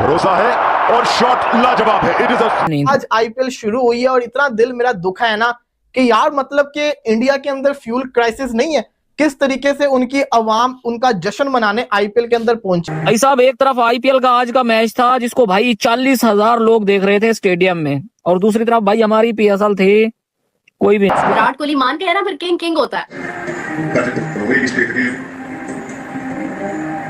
भरोसा है और शॉट लाजवाब है। इट इज आज आईपीएल शुरू हुई है और इतना दिल मेरा दुखा है ना कि यार मतलब कि इंडिया के अंदर फ्यूल क्राइसिस नहीं है, किस तरीके से उनकी अवाम उनका जश्न मनाने आईपीएल के अंदर पहुंची। भाई साहब, एक तरफ आईपीएल का आज का मैच था जिसको भाई 40,000 लोग देख रहे थे स्टेडियम में, और दूसरी तरफ भाई हमारी पीएसएल थी, कोई भी। विराट कोहली मानते हैं ना, फिर किंग किंग होता है।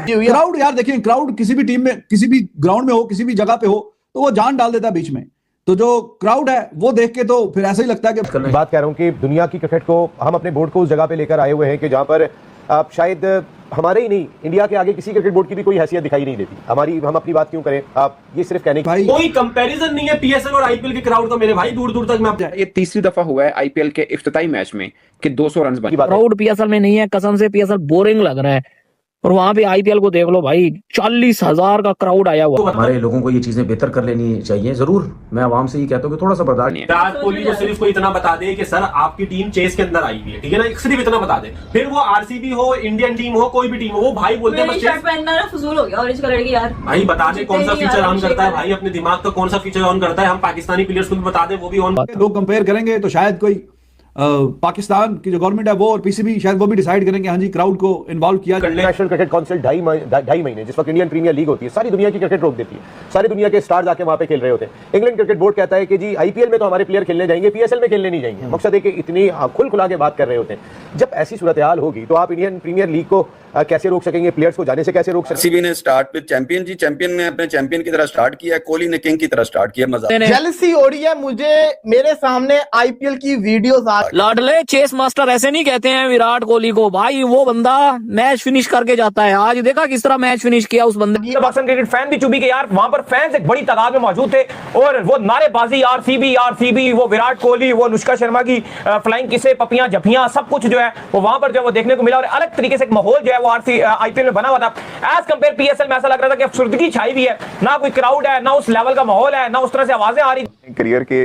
क्राउड यार देखिए, क्राउड किसी भी टीम में, किसी भी ग्राउंड में हो, किसी भी जगह पे हो, तो वो जान डाल देता है बीच में। तो जो क्राउड है वो देख के तो फिर ऐसा ही लगता है कि बात कह रहा हूं कि दुनिया की क्रिकेट को हम अपने बोर्ड को उस जगह पे लेकर आए हुए हैं कि जहां पर आप शायद हमारे ही नहीं, इंडिया के आगे किसी क्रिकेट बोर्ड की भी कोई हैसियत दिखाई नहीं देती। हम अपनी बात क्यों करें, आप ये सिर्फ कहने भाई कोई कंपैरिजन नहीं है पीएसएल और आईपीएल के क्राउड का मेरे भाई, दूर दूर तक मैं ये तीसरी दफा हुआ है आईपीएल के इफ्तिताई मैच में कि 200 रन बने। क्राउड पीएसएल में नहीं है, कसम से पीएसएल बोरिंग लग रहा है, और वहां पे आईपीएल को देख लो भाई, 40,000 का क्राउड आया हुआ। हमारे लोगों को ये चीजें बेहतर कर लेनी चाहिए। जरूर मैं आवाम से ये कहता हूँ कि थोड़ा सा बर्दाश्त। विराट कोहली को सिर्फ कोई इतना बता दे कि सर आपकी टीम चेस के अंदर आई हुई है, ठीक है ना, सिर्फ इतना बता दे। फिर वो आरसीबी हो, इंडियन टीम हो, कोई भी टीम हो, वो भाई बोलते हैं शर्ट पहनना ना फजूल हो गया ऑरेंज कलर की यार। भाई बता दे कौन सा फीचर ऑन करता है भाई, अपने दिमाग का कौन सा फीचर ऑन करता है। हम पाकिस्तानी प्लेयर्स को भी बता दे, वो भी ऑन। लोग कंपेयर करेंगे तो शायद कोई पाकिस्तान की जो गवर्नमेंट है वो और पीसीबी शायद वो भी डिसाइड करेंगे हाँ जी क्राउड को इन्वॉल्व किया। नेशनल क्रिकेट काउंसिल ढाई महीने, जिस वक्त इंडियन प्रीमियर लीग होती है, सारी दुनिया की क्रिकेट रोक देती है। सारी दुनिया के स्टार्स आके वहां पे खेल रहे होते हैं। इंग्लैंड क्रिकेट बोर्ड कहता है कि जी आईपीएल में तो हमारे प्लेयर खेलने जाएंगे, पीएसएल में खेलने नहीं जाएंगे। मकसद है कि इतनी खुला के बात कर रहे होते हैं। जब ऐसी सूरत हाल होगी तो आप इंडियन प्रीमियर लीग को कैसे रोक सकेंगे, प्लेयर्स को जाने से कैसे रोक सकेंगे। आरसीबी ने स्टार्ट विद चैंपियन जी, चैंपियन ने अपने चैंपियन की तरह स्टार्ट किया, कोहली ने किंग की तरह स्टार्ट किया। मजा जेलसी हो रही है मुझे, मेरे सामने आईपीएल की वीडियोस आ लाडले चेस मास्टर ऐसे नहीं कहते हैं विराट कोहली को भाई, वो बंदा मैच फिनिश करके जाता है। आज देखा किस तरह मैच फिनिश किया उस बंदे ने। पाकिस्तान क्रिकेट फैन भी चुभी के यार, वहां पर फैंस एक बड़ी तादाद में मौजूद थे और वो नारेबाजी आरसीबी आरसीबी, वो विराट कोहली, वो अनुष्का शर्मा की फ्लाइंग किसे, पपियां झपियां, सब कुछ जो है वो वहां पर जो है वो देखने को मिला। और अलग तरीके से एक माहौल जो है वो आईपीएल में बना हुआ था। एज कंपेयर पीएसएल में ऐसा लग रहा था कि अफसरदगी छाई हुई है, ना कोई क्राउड है, ना उस लेवल का माहौल है, ना उस तरह से आवाजें आ रही। करियर के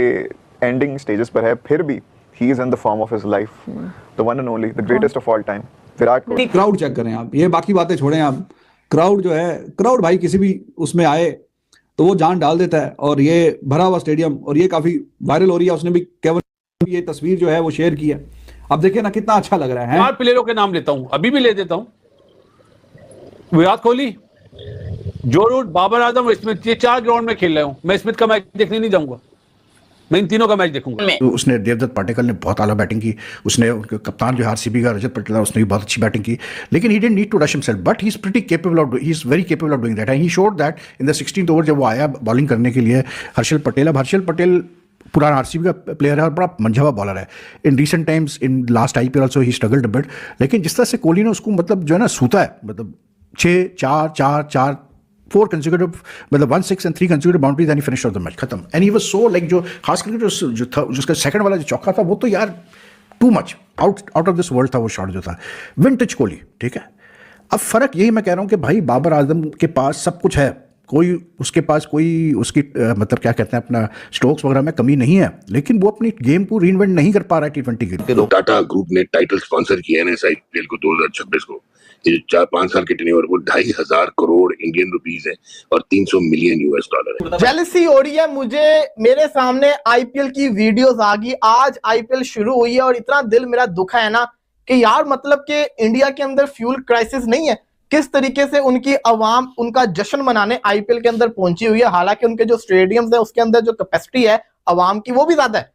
एंडिंग स्टेजेस पर है, फिर भी he is in the form of his life, the one and only, the greatest of all time, Virat Kohli. Crowd check करें आप, ये बाकी बातें छोड़ें आप। क्राउड जो है, क्राउड भाई किसी भी उसमें आए तो वो जान डाल देता है। और ये भरा हुआ स्टेडियम, और ये काफी वायरल हो रही है। उसने भी केवल ये तस्वीर जो है वो शेयर की है। अब देखिए ना कितना अच्छा लग रहा है। 4 प्लेयरों के नाम लेता हूं, अभी भी ले देता हूं। विराट कोहली, जो रूट, बाबर आजम, स्मिथ, ये 4 ग्राउंड में खेल रहे हूं। मैं स्मिथ का मैच देखने नहीं जाऊंगा, मैं इन तीनों का मैच देखूंगा। तो उसने देवदत्त पाटेकर ने बहुत आला बैटिंग की। उसने कप्तान जो आरसीबी का रजत पटेल, उसने भी बहुत अच्छी बैटिंग की। लेकिन he didn't need to rush himself, but he is pretty capable of, he is very capable of doing that. And he showed that in the 16th over जब वो आया बॉलिंग करने के लिए हर्षल पटेल। अब हर्षल पटेल पुराना आरसीबी का प्लेयर है और बड़ा मंझावा बॉलर है। In recent times, in last IPL also he struggled a bit. लेकिन जिस तरह से कोहली ने उसको मतलब जो है ना सूता है, मतलब 4 कंसेक्यूटिव, मतलब 1 6 and 3 consecutive boundaries, and he finished off the match, खत्म। And he was so like, जो खास करके जो था उसका सेकंड वाला जो चौका था वो तो यार too much out of this world था वो शॉट जो था। विंटेज कोहली, ठीक है। अब फर्क यही मैं कह रहा हूँ कि भाई बाबर आजम के पास सब कुछ है, कोई उसके पास कोई उसकी मतलब क्या कहते हैं अपना स्ट्रोक्स वगैरह में कमी नहीं है, लेकिन वो अपनी गेम को रीइन्वेंट नहीं कर पा रहा है T20 के। टाटा ग्रुप ने टाइटल स्पॉन्सर किया है आईपीएल को 2026 को। ये 4-5 साल के टेन्योर, वो 2,500 करोड़ इंडियन रुपीस है और 300 मिलियन US $। जेलसी हो रही है मुझे, मेरे सामने आईपीएल की वीडियोस आ गई। आज आईपीएल शुरू हुई है और इतना दिल मेरा दुखा है ना कि यार मतलब कि इंडिया के अंदर फ्यूल क्राइसिस नहीं है, किस तरीके से उनकी अवाम उनका जश्न मनाने आईपीएल के अंदर पहुंची हुई है। हालांकि उनके जो स्टेडियम्स है उसके अंदर जो कैपेसिटी है अवाम की वो भी ज्यादा है।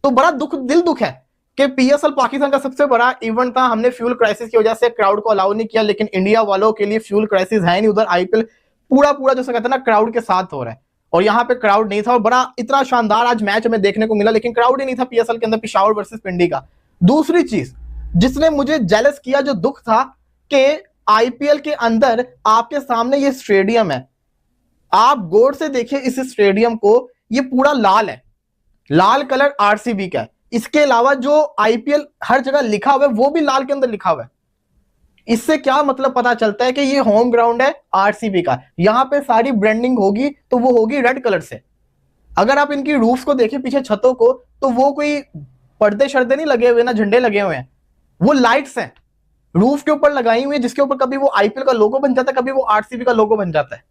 तो बड़ा दिल दुख है कि पीएसएल पाकिस्तान का सबसे बड़ा इवेंट था, हमने फ्यूल क्राइसिस की वजह से क्राउड को अलाउ नहीं किया। लेकिन इंडिया वालों के लिए फ्यूल क्राइसिस है नहीं, उधर आईपीएल पूरा जो कहते हैं ना क्राउड के साथ हो रहा है, और यहाँ पे क्राउड नहीं था। और बड़ा इतना शानदार आज मैच हमें देखने को मिला, लेकिन क्राउड ही नहीं था पीएसएल के अंदर, पिशावर वर्सेस पिंडी का। दूसरी चीज जिसने मुझे जेलस किया, जो दुख था कि आईपीएल के अंदर आपके सामने ये स्टेडियम है, आप गौर से देखिए इस स्टेडियम को, ये पूरा लाल है, लाल कलर आरसीबी का है। इसके अलावा जो आईपीएल हर जगह लिखा हुआ है वो भी लाल के अंदर लिखा हुआ है। इससे क्या मतलब पता चलता है कि ये होम ग्राउंड है आरसीबी का। यहां पे सारी ब्रांडिंग होगी तो वो होगी रेड कलर से। अगर आप इनकी रूफ्स को देखें पीछे छतों को, तो वो कोई पर्दे शर्दे नहीं लगे हुए, ना झंडे लगे हुए हैं, वो लाइट्स हैं रूफ के ऊपर लगाई हुई है, जिसके ऊपर कभी वो आईपीएल का लोगो बन जाता है, कभी वो आरसीबी का लोगो बन जाता है।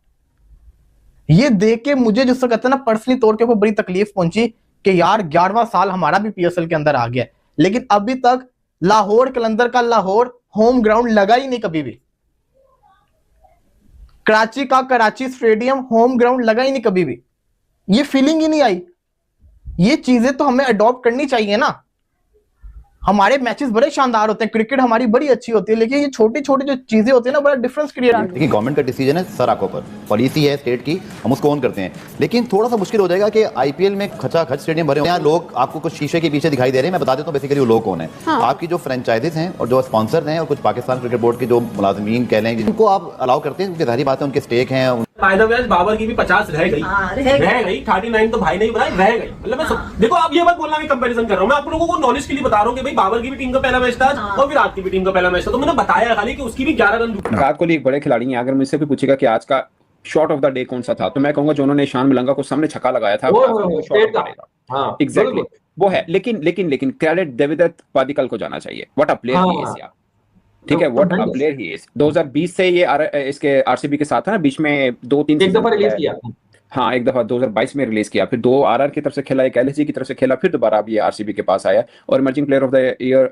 ये देख के मुझे जिससे कहते हैं ना पर्सनली तौर के ऊपर बड़ी तकलीफ पहुंची कि यार 11वां साल हमारा भी पीएसएल के अंदर आ गया, लेकिन अभी तक लाहौर कलंदर का लाहौर होम ग्राउंड लगा ही नहीं कभी भी। कराची का कराची स्टेडियम होम ग्राउंड लगा ही नहीं कभी भी, ये फीलिंग ही नहीं आई। ये चीजें तो हमें अडॉप्ट करनी चाहिए ना। हमारे मैचेस बड़े शानदार होते हैं, क्रिकेट हमारी बड़ी अच्छी होती है, लेकिन ये छोटी छोटी जो चीजें होती है ना बड़ा डिफरेंस क्रिएट। देखिए गवर्नमेंट का डिसीजन है सर आंखों पर, पॉलिसी है स्टेट की, हम उसको ऑन करते हैं, लेकिन थोड़ा सा मुश्किल हो जाएगा कि आईपीएल में खचाखच स्टेडियम भरे हैं, लोग आपको कुछ शीशे के पीछे दिखाई दे रहे हैं। मैं बता देता हूँ बेसिकली वो लोग कौन है। आपकी जो फ्रेंचाइजीज हैं और जो स्पॉन्सर हैं और कुछ पाकिस्तान क्रिकेट बोर्ड के जो मुलाजमीन कह लें जिनको आप अलाउ करते हैं, क्योंकि जाहिर बात है उनके स्टेक हैं। बाबर की भी 50 रह गई, रह गई 39 तो भाई नहीं बनाई, रह गई। मतलब मैं देखो आप ये मत बोलना मैं कंपैरिजन कर रहा हूं, मैं आप लोगों को नॉलेज के लिए बता रहा हूं कि भाई बाबर की भी टीम का पहला मैच था और विराट की भी टीम का पहला मैच था, तो मैंने बताया खाली कि उसकी भी 11 रन। विराट कोहली एक बड़े खिलाड़ी हैं। अगर मुझसे भी पूछेगा कि आज का शॉट ऑफ द डे कौन सा था, तो मैं कहूंगा जो उन्होंने ईशान मलंगा को सामने छक्का लगाया था एग्जैक्टली वो है। लेकिन क्रेडिट देवदत्त पादिक्कल को जाना चाहिए। What a player he is यार, ठीक है, what a player he is. 2020 से ये इसके आरसीबी के साथ था ना, बीच में 2-3 एक दफा रिलीज किया। हाँ, एक दफा 2022 में रिलीज किया, फिर 2 आरआर की तरफ से खेला, एक एलएसजी की तरफ से खेला, फिर दोबारा अब ये आरसीबी के पास आया और emerging player of the year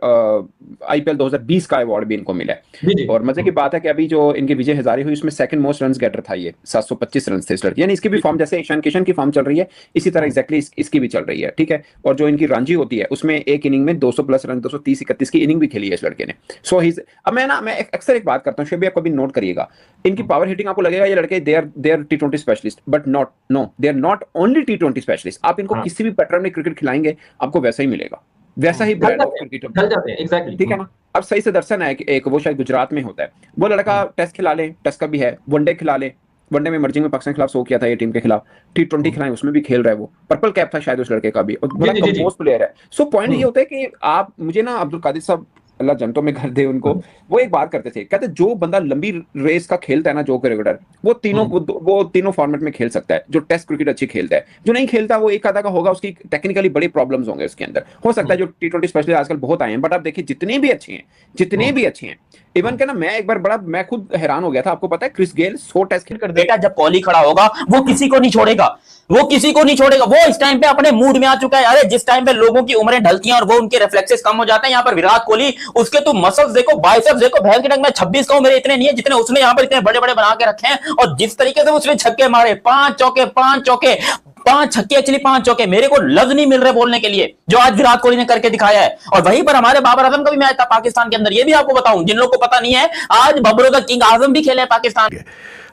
IPL 2020 का अवार्ड भी इनको मिला है। और मजे की बात है कि अभी जो इनकी विजय हजारे हुई उसमें सेकंड मोस्ट रन गेटर था ये, 725 रन थे इस लड़के। यानी इसकी भी फॉर्म जैसे ईशान किशन की फॉर्म चल रही है इसी तरह एग्जैक्टली इसकी भी चल रही है, ठीक है। और जो इनकी रणजी होती है उसमें एक इनिंग में 200 प्लस रन, 230-31 की इनिंग भी खेली है इस लड़के ने। सो ही अब मैं अक्सर एक बात करता हूँ, शेबी आप कभी नोट करिएगा, इनकी पावर हिटिंग आपको लगेगा ये लड़के they are T20 specialist, but they are not only T20 specialist. आप इनको किसी भी पैटर्न में क्रिकेट खिलाएंगे आपको वैसा ही मिलेगा, वैसा ही ब्रांड ऑफ क्रिकेट, एग्जैक्टली, ठीक है ना। अब सही से दर्शन है कि एक वो शायद गुजरात में होता है, वो लड़का टेस्ट खिला ले, टेस्ट का भी है, वनडे खिला ले, वनडे में मर्जिंग में पाकिस्तान के खिलाफ 100 किया था ये टीम के खिलाफ, T20 खिलाए उसमें भी खेल रहा है, वो पर्पल कैप था शायद उस लड़के का भी, और बड़ा कंपोस्ट प्लेयर है। सो पॉइंट ये होता है कि आप मुझे ना अब्दुल कादिर साहब अल्लाह जन्नतों में घर दे उनको, वो एक बात करते थे, कहते जो बंदा लंबी रेस का खेलता है ना, जो क्रिकेटर वो तीनों फॉर्मेट में खेल सकता है। जो टेस्ट क्रिकेट अच्छी खेलता है, जो नहीं खेलता वो एक आधा का होगा, उसकी टेक्निकली बड़ी प्रॉब्लम्स होंगे उसके अंदर। हो सकता है जो T20 स्पेशलिस्ट आजकल बहुत आए हैं, बट आप देखिए जितने भी अच्छे हैं इवन के ना, मैं एक बार मैं खुद हैरान हो गया था। आपको पता है क्रिस गेल 100 टेस्ट खेल कर बेटा, जब कोहली खड़ा होगा वो किसी को नहीं छोड़ेगा, वो इस टाइम पे अपने मूड में आ चुका है। अरे जिस टाइम पे लोगों की उम्रें ढलती हैं और वो उनके रिफ्लेक्सेस कम हो जाते हैं, यहाँ पर विराट कोहली उसके तो मसल्स देखो, बाइसेप्स देखो, भैंस के टंग में 26 का हूं, मेरे इतने नहीं है जितने उसने यहाँ पर इतने बड़े बड़े बना के रखे हैं। और जिस तरीके से उसने छक्के मारे, 5 चौके 5 छक्के, एक्चुअली 5 चौके, मेरे को लफ्ज नहीं मिल रहे बोलने के लिए जो आज विराट कोहली ने करके दिखाया है। और वहीं पर हमारे बाबर आजम का भी मैच था पाकिस्तान के अंदर, ये भी आपको बताऊं जिन लोगों को पता नहीं है, आज बबरों का किंग आजम भी खेले Pakistan.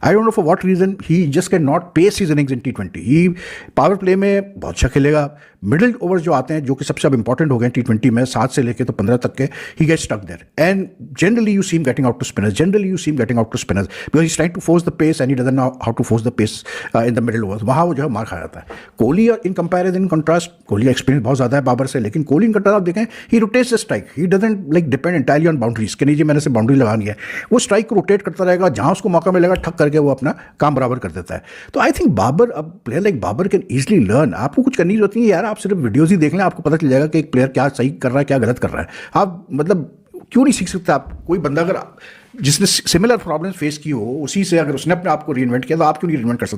I don't know for what reason he just cannot pace his innings in T20. He power play में बहुत अच्छा खेलेगा, मिडिल ओवर्स जो आते हैं जो कि सबसे अब इंपॉर्टेंट हो गए T20 में 7 से लेके तो 15 तक के, he gets stuck there and generally you see him getting out to spinners because he's trying to force the pace and he doesn't know how to force the pace in the middle overs. वहाँ वो जो है मार खा जाता है। Kohli in comparison contrast, Kohli का experience बहुत ज़्यादा है बाबर से, लेकिन कोहली इन कंट्रास्ट आप देखें he rotates the strike, he doesn't like depend entirely on boundaries कि नहीं जी मैंने से बाउंड्री लगानी है, वो स्ट्राइक को रोटेट करता रहेगा, जहाँ उसको मौका मिलेगा ठक करके वो अपना काम बराबर कर देता है। तो आई थिंक बाबर, अब player like Babar can easily learn. आपको कुछ करनी जरूरत नहीं है यार, आप सिर्फ वीडियोज ही देख लें, आपको पता चल जाएगा कि एक प्लेयर क्या सही कर रहा है क्या गलत कर रहा है। आप मतलब क्यों नहीं सीख सकते? आप कोई बंदा अगर जिसने सिमिलर प्रॉब्लम्स फेस की हो, उसी से अगर उसने अपने आप को रीइन्वेंट किया तो आप क्यों नहीं रीइन्वेंट कर सकते?